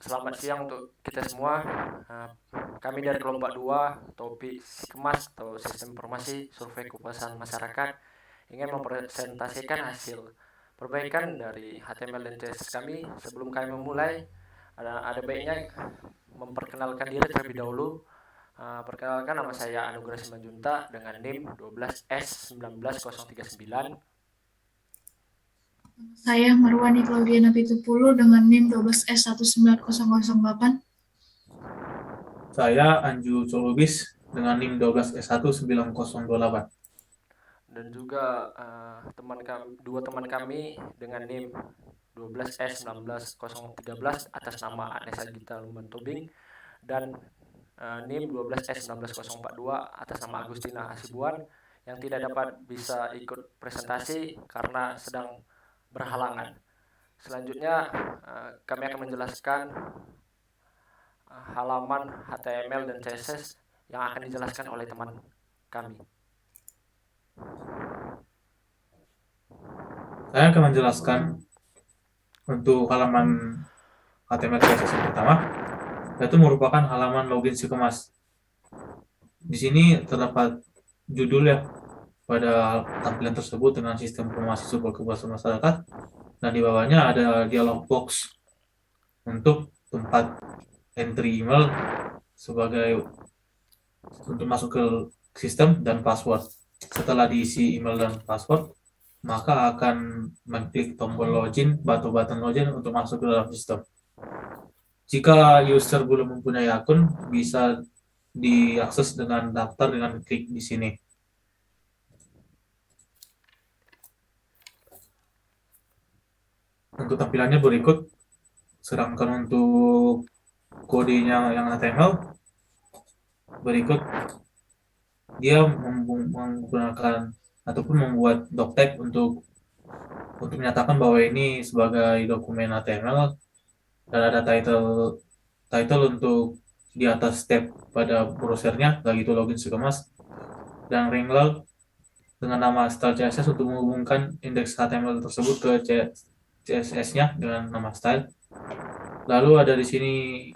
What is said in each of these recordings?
Selamat siang untuk kita semua. Uh, Kami dari kelompok 2, topik Sikemas atau Sistem Informasi Survei Kepuasan Masyarakat, ingin mempresentasikan hasil perbaikan dari HTML dan CSS kami. Sebelum kami memulai, ada baiknya memperkenalkan diri terlebih dahulu. Perkenalkan, nama saya Anugerah Simanjunta dengan NIM 12S19039. Saya Marwani Claudiana Pitupulu dengan NIM 12S19008. Saya Anju Colubis dengan NIM 12S19028. Dan juga dua teman kami dengan NIM 12S19013 atas nama Anessa Gita Lumban Tobing, dan NIM 12S19042 atas nama Agustina Hasibuan, yang tidak dapat bisa ikut presentasi karena sedang berhalangan. Selanjutnya kami akan menjelaskan halaman HTML dan CSS yang akan dijelaskan oleh teman kami. Saya akan menjelaskan untuk halaman HTML CSS yang pertama, yaitu merupakan halaman login Sikemas. Di sini terdapat judul ya pada tampilan tersebut dengan sistem informasi sumber kepuasan masyarakat, dan di bawahnya ada dialog box untuk tempat entry email sebagai untuk masuk ke sistem dan password. Setelah diisi email dan password, maka akan mengklik tombol login atau button login untuk masuk ke dalam sistem. Jika user belum mempunyai akun, bisa diakses dengan daftar dengan klik di sini. Untuk tampilannya berikut, sedangkan untuk kodenya yang HTML, berikut dia menggunakan ataupun membuat doctag untuk menyatakan bahwa ini sebagai dokumen HTML, dan ada title untuk di atas tab pada browsernya, yaitu login Sikemas, dan Ringler dengan nama style CSS untuk menghubungkan indeks HTML tersebut ke CSS-nya dengan nama style. Lalu ada di sini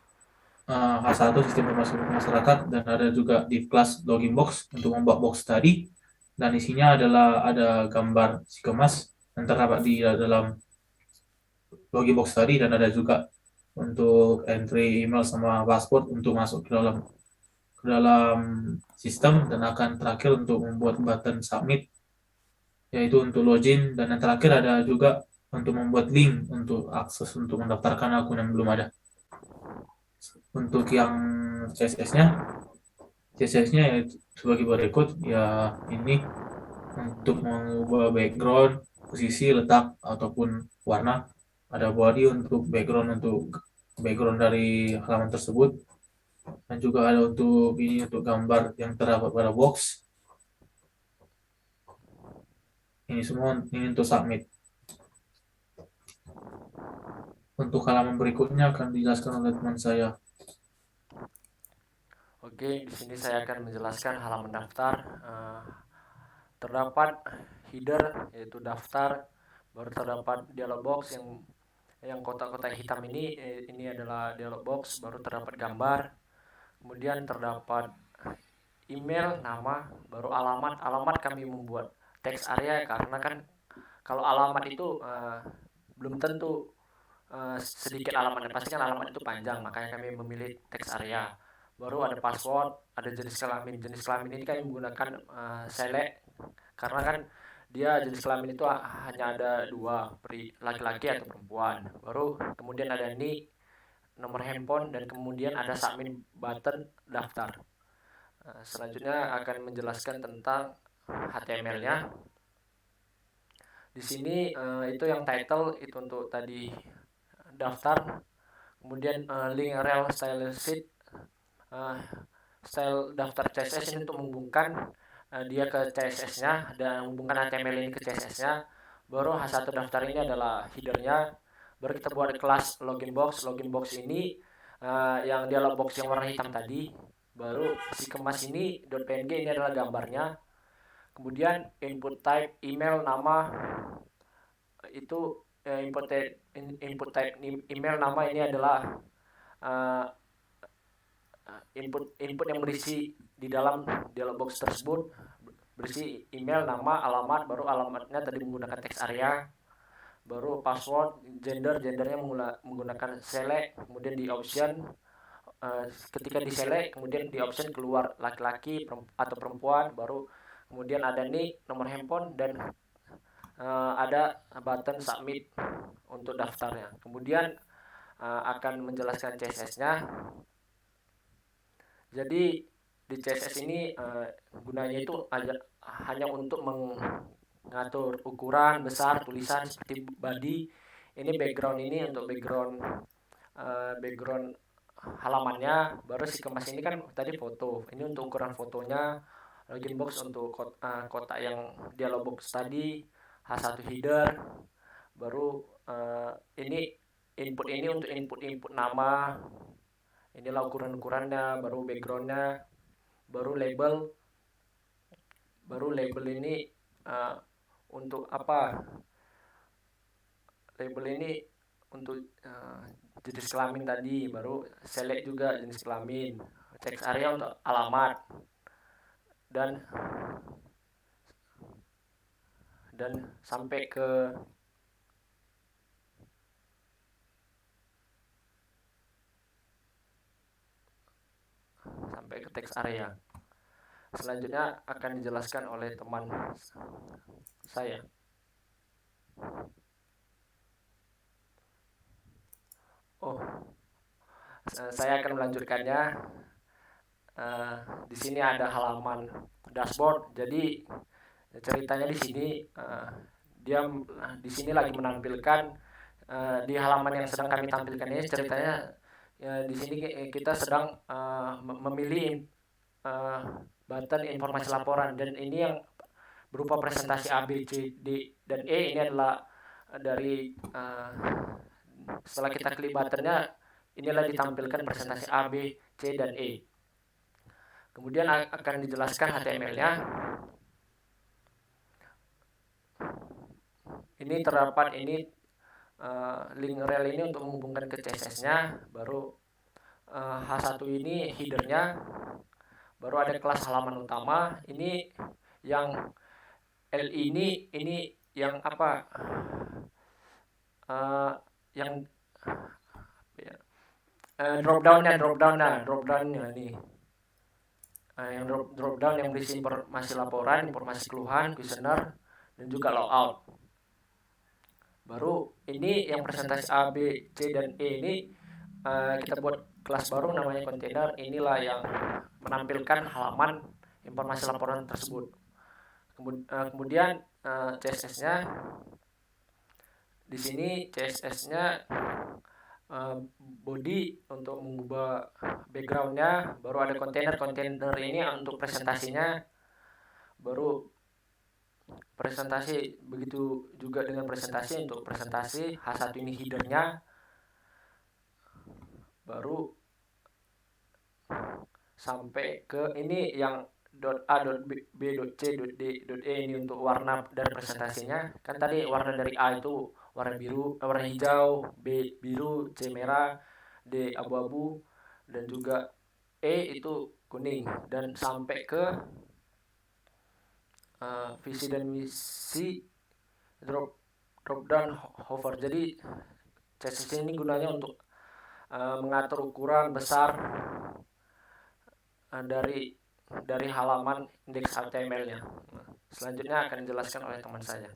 H1 sistem informasi masyarakat, dan ada juga div class login box untuk membuat box tadi, dan isinya adalah ada gambar Sikemas yang terdapat di dalam login box tadi, dan ada juga untuk entry email sama password untuk masuk ke dalam sistem, dan akan terakhir untuk membuat button submit yaitu untuk login, dan yang terakhir ada juga untuk membuat link untuk akses untuk mendaftarkan akun yang belum ada. Untuk yang CSS-nya ya sebagai berikut ya, ini untuk mengubah background, posisi, letak ataupun warna. Ada body untuk background dari halaman tersebut, dan juga ada untuk gambar yang terdapat pada box. Ini semua ini untuk submit. Untuk halaman berikutnya akan dijelaskan oleh teman saya. Oke, di sini saya akan menjelaskan halaman daftar. Terdapat header yaitu daftar, baru terdapat dialog box yang kotak-kotak hitam ini adalah dialog box, baru terdapat gambar, kemudian terdapat email, nama, baru alamat. Alamat kami membuat text area karena kan kalau alamat itu belum tentu sedikit alamatnya, pasti kan alamat itu panjang, makanya kami memilih text area. Baru ada password, ada jenis kelamin. Jenis kelamin ini kami menggunakan select karena kan dia jenis kelamin itu hanya ada dua, laki-laki atau perempuan. Baru kemudian ada nick, nomor handphone, dan kemudian ada submit button daftar. Selanjutnya akan menjelaskan tentang HTML-nya. Di sini itu yang title itu untuk tadi daftar, kemudian link rel style sheet, style daftar CSS ini untuk menghubungkan dia ke CSS-nya dan menghubungkan HTML ini ke CSS-nya. Baru H1 daftar ini adalah header-nya. Baru kita buat kelas login box. Login box ini yang dialog box yang warna hitam tadi. Baru si kemas ini .png ini adalah gambarnya. Kemudian input type email, nama itu input type email nama ini adalah input yang berisi di dalam dialog box tersebut berisi email, nama, alamat, baru alamatnya tadi menggunakan text area, baru password, gendernya menggunakan select, kemudian di option ketika di select kemudian di option keluar laki-laki atau perempuan, baru kemudian ada nick, nomor handphone, dan ada button submit untuk daftarnya. Kemudian akan menjelaskan CSS-nya. Jadi di CSS ini gunanya itu hanya untuk mengatur ukuran, besar, tulisan seperti body. Ini background ini untuk background halamannya. Baru si kemas ini kan tadi foto. Ini untuk ukuran fotonya. Login box untuk kotak yang dialog box tadi. H1 header. Baru ini input ini untuk input nama. Inilah ukuran-ukurannya, baru backgroundnya, baru label ini untuk apa? Label ini untuk jenis kelamin tadi, baru select juga jenis kelamin, text area untuk alamat, dan sampai ke text area. Selanjutnya akan dijelaskan oleh teman saya. Saya akan melanjutkannya. Di sini ada halaman dashboard. Jadi ceritanya di sini dia di sini lagi menampilkan di halaman yang sedang kami tampilkan ini ceritanya di sini kita sedang memilih button informasi laporan, dan ini yang berupa presentasi A, B, C, D, dan E. Ini adalah dari setelah kita klik buttonnya, inilah ditampilkan presentasi A, B, C, dan E. Kemudian akan dijelaskan HTML-nya. Ini terdapat link rel ini untuk menghubungkan ke CSS-nya. Baru H1 ini header-nya. Baru ada kelas halaman utama. Ini yang L ini yang apa? Yang drop down-nya nih. Yang drop down yang berisi informasi laporan, informasi keluhan, kuesioner, dan juga logout. Baru ini yang presentasi A, B, C, dan E ini kita buat kelas baru namanya kontainer. Inilah yang menampilkan halaman informasi laporan tersebut. Kemudian CSS-nya di sini CSS-nya body untuk mengubah background-nya, baru ada kontainer ini untuk presentasinya, baru presentasi, begitu juga dengan presentasi. Untuk presentasi H1 ini header-nya, baru sampai ke ini yang .a, .b, .c, .d, .e ini untuk warna dari presentasinya. Kan tadi warna dari A itu warna biru, warna hijau, B biru, C merah, D abu-abu, dan juga E itu kuning. Dan sampai ke visi dan misi drop down hover. Jadi CSS ini gunanya untuk mengatur ukuran besar dari halaman indeks HTML-nya. Selanjutnya akan dijelaskan oleh teman saya.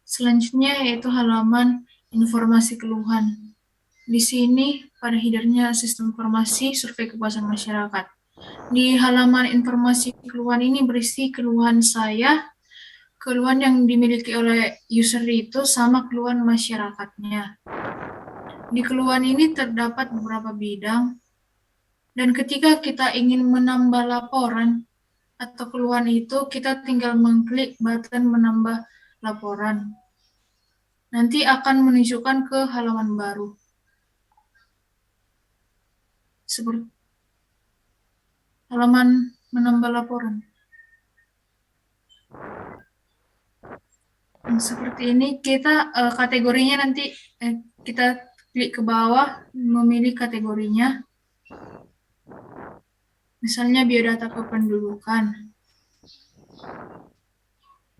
Selanjutnya yaitu halaman informasi keluhan. Di sini pada header-nya sistem informasi survei kepuasan masyarakat. Di halaman informasi keluhan ini berisi keluhan saya, keluhan yang dimiliki oleh user itu, sama keluhan masyarakatnya. Di keluhan ini terdapat beberapa bidang, dan ketika kita ingin menambah laporan atau keluhan itu, kita tinggal mengklik button menambah laporan. Nanti akan menunjukkan ke halaman baru. Seperti halaman menambah laporan. Seperti ini kita kategorinya nanti kita klik ke bawah memilih kategorinya. Misalnya biodata kependudukan.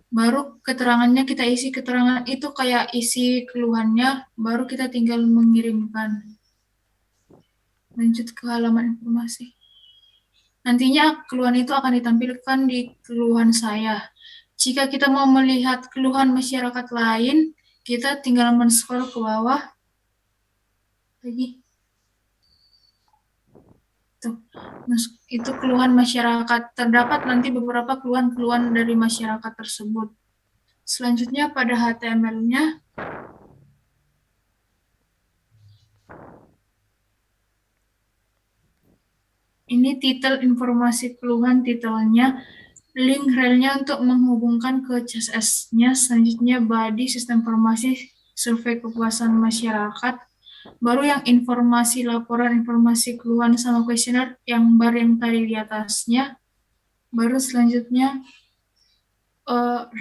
Baru keterangannya kita isi, keterangan itu kayak isi keluhannya, baru kita tinggal mengirimkan. Lanjut ke halaman informasi. Nantinya keluhan itu akan ditampilkan di keluhan saya. Jika kita mau melihat keluhan masyarakat lain, kita tinggal men-scroll ke bawah. Lagi. Tuh. Itu keluhan masyarakat. Terdapat nanti beberapa keluhan-keluhan dari masyarakat tersebut. Selanjutnya pada HTML-nya, ini titel informasi keluhan, titelnya, link relnya untuk menghubungkan ke CSS-nya, selanjutnya body sistem informasi survei kepuasan masyarakat, baru yang informasi laporan, informasi keluhan sama kuesioner yang bar yang tadi di atasnya, baru selanjutnya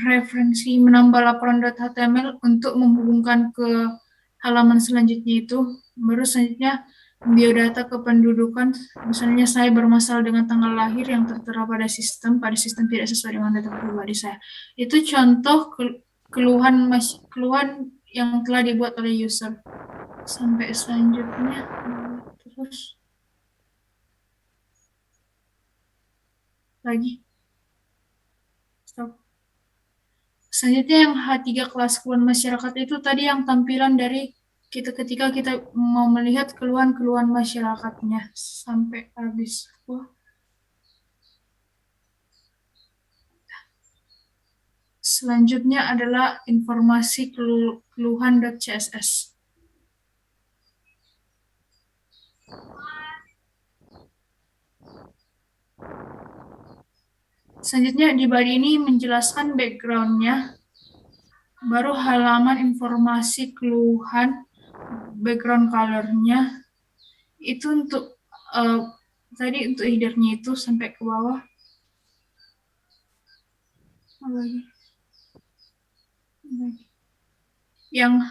referensi menambah laporan.html untuk menghubungkan ke halaman selanjutnya itu, baru selanjutnya biodata kependudukan, misalnya saya bermasalah dengan tanggal lahir yang tertera pada sistem tidak sesuai dengan data pribadi saya. Itu contoh keluhan yang telah dibuat oleh user. Sampai selanjutnya, terus lagi. Stop. Selanjutnya yang H3 kelas keluhan masyarakat itu tadi yang tampilan dari kita ketika kita mau melihat keluhan-keluhan masyarakatnya sampai habis. Selanjutnya adalah informasi keluhan.css. Selanjutnya di body ini menjelaskan background-nya, baru halaman informasi keluhan, background color-nya, itu untuk tadi untuk header-nya itu sampai ke bawah. Yang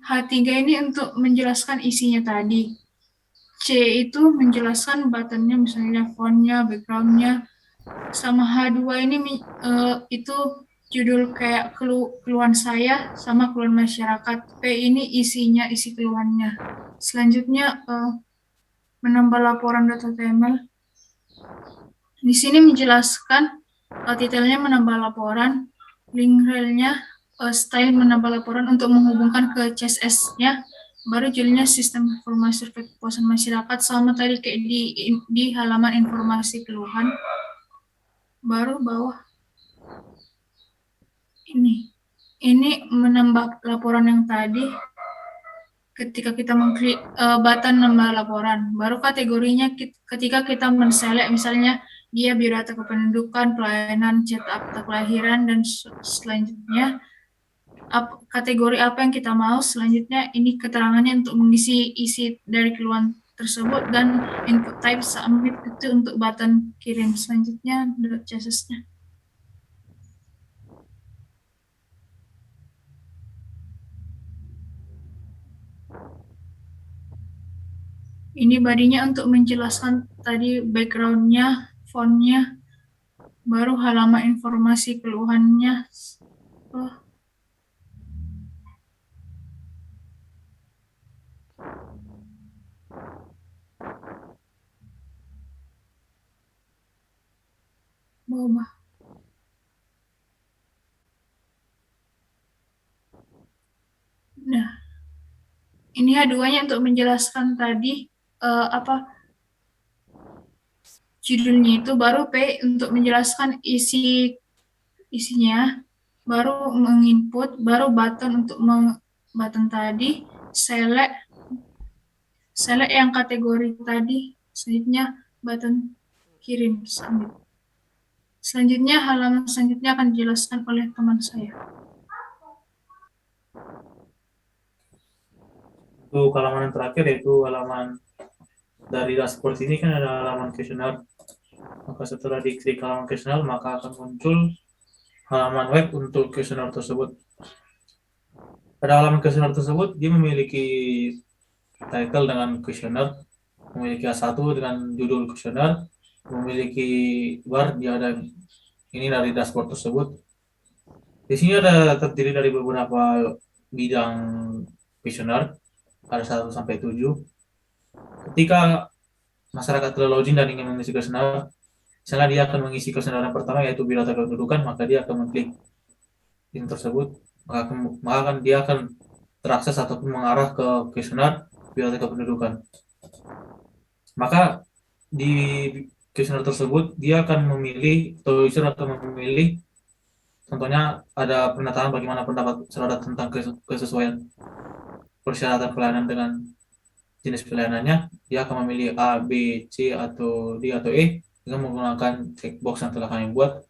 H3 ini untuk menjelaskan isinya tadi. C itu menjelaskan button-nya, misalnya font-nya, background-nya. Sama H2 ini itu judul kayak keluhan saya sama keluhan masyarakat. P ini isinya, isi keluhannya. Selanjutnya menambah laporan.html. Di sini menjelaskan detailnya menambah laporan, link rel-nya, style menambah laporan untuk menghubungkan ke CSS-nya, baru judulnya sistem informasi survei kepuasan masyarakat sama tadi kayak di halaman informasi keluhan. Baru bawah ini menambah laporan yang tadi ketika kita mengklik button nambah laporan, baru kategorinya ketika kita men-select misalnya dia biodata kependudukan, pelayanan, cetak akta kelahiran, dan selanjutnya kategori apa yang kita mau. Selanjutnya ini keterangannya untuk mengisi isi dari keluhan tersebut, dan input type submit itu untuk button kirim. Selanjutnya .css-nya. Ini badinya untuk menjelaskan tadi background-nya, font-nya, baru halaman informasi keluhannya. Bawah. Nah, ini H2-nya untuk menjelaskan tadi judulnya itu, baru P untuk menjelaskan isinya, baru menginput, baru button untuk button tadi, select yang kategori tadi, selanjutnya button kirim submit. Selanjutnya halaman selanjutnya akan dijelaskan oleh teman saya. Untuk halaman yang terakhir yaitu halaman dari dashboard ini kan ada halaman kuesioner. Maka setelah diklik halaman kuesioner maka akan muncul halaman web untuk kuesioner tersebut. Pada halaman kuesioner tersebut, dia memiliki title dengan kuesioner, memiliki A1 dengan judul kuesioner, memiliki bar, dia ada ini dari dashboard tersebut. Di sini ada terdiri dari beberapa bidang kuesioner, ada 1 sampai 7. Ketika masyarakat telah login dan ingin mengisi kuesioner, misalnya dia akan mengisi kuesioner yang pertama yaitu biodata kependudukan, maka dia akan mengklik link tersebut, maka dia akan terakses ataupun mengarah ke kuesioner biodata kependudukan. Maka di kuesioner tersebut dia akan memilih, atau user akan memilih, contohnya ada pernyataan bagaimana pendapat saudara tentang kesesuaian persyaratan pelayanan dengan jenis pelayanannya. Dia akan memilih A, B, C, atau D, atau E dengan menggunakan checkbox yang telah kami buat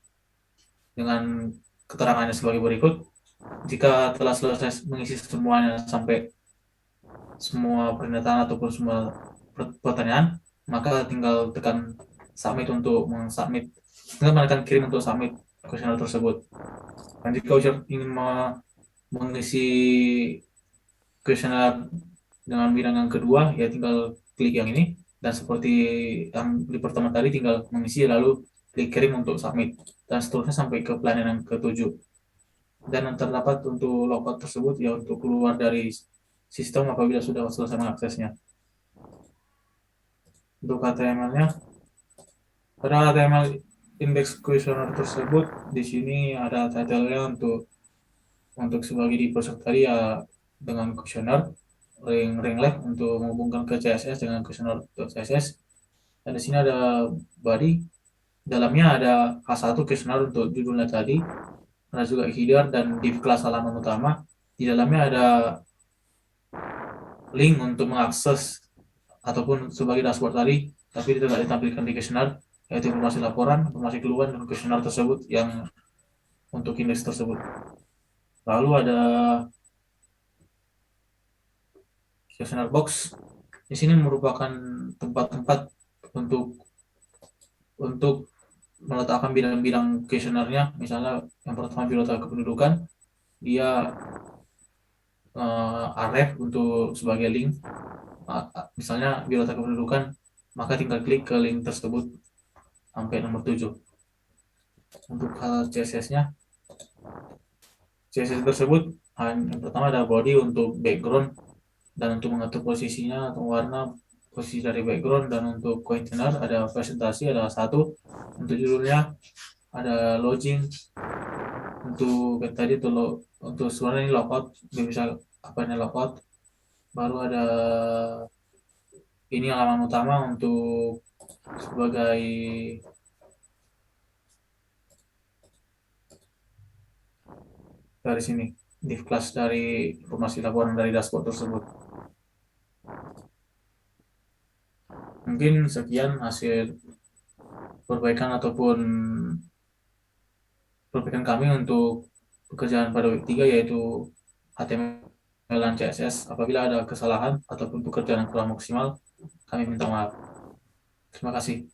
dengan keterangannya sebagai berikut. Jika telah selesai mengisi semuanya sampai semua pernyataan ataupun semua pertanyaan, maka tinggal tekan submit untuk mensubmit, tinggal menekan kirim untuk submit kuesioner tersebut. Dan jika user ingin mengisi kuesioner dengan bidang yang kedua, ya tinggal klik yang ini, dan seperti yang di pertama tadi tinggal mengisi lalu klik kirim untuk submit, dan seterusnya sampai ke pelayanan yang ketujuh. Dan yang terdapat untuk logout tersebut ya untuk keluar dari sistem apabila sudah selesai mengaksesnya. Untuk HTML-nya, pada HTML index kuesioner tersebut di sini ada title-nya untuk sebagai di browser tadi ya dengan kuesioner ring left untuk menghubungkan ke CSS dengan kuesioner.css. Dan di sini ada body, dalamnya ada H1 kuesioner untuk judulnya tadi, ada juga header dan div kelas halaman utama. Di dalamnya ada link untuk mengakses ataupun sebagai dashboard tadi, tapi tidak ditampilkan di kuesioner, yaitu informasi laporan, informasi keluhan, dan kuesioner tersebut yang untuk indeks tersebut. Lalu ada kuesioner box. Di sini merupakan tempat-tempat untuk meletakkan bidang-bidang kuesionernya. Misalnya yang pertama biodata kependudukan, dia aref untuk sebagai link. Misalnya biodata kependudukan, maka tinggal klik ke link tersebut sampai nomor 7. Untuk CSS-nya, CSS tersebut yang pertama ada body untuk background dan untuk mengatur posisinya atau warna posisi dari background, dan untuk container ada presentasi ada 1, untuk judulnya ada login, untuk tadi untuk sebenarnya ini logout, dia bisa apa ini logout. Baru ada ini halaman utama untuk sebagai dari sini div class dari informasi laporan dari dashboard tersebut. Mungkin sekian hasil perbaikan ataupun perbaikan kami untuk pekerjaan pada week 3, yaitu HTML dan CSS. Apabila ada kesalahan ataupun pekerjaan yang kurang maksimal, kami minta maaf. Terima kasih.